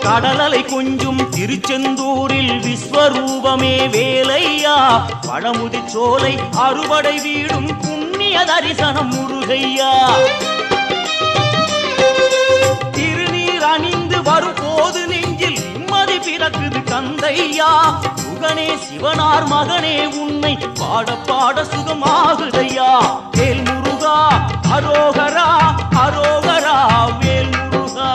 கடலலை கொஞ்சும் திருச்செந்தூரில் விஸ்வரூபமே வேலையா பழமுதி சோலை அறுபடை வீடும் புண்ணிய தரிசனம் முருகையா திருநீர் அணிந்து வரும் போது நெஞ்சில் நிம்மதி பிறக்குது கந்தையா சுகனே சிவனார் மகனே உன்னை பாட பாட சுகமாகுதையா வேல் முருகா அரோகரா அரோகரா வேல் முருகா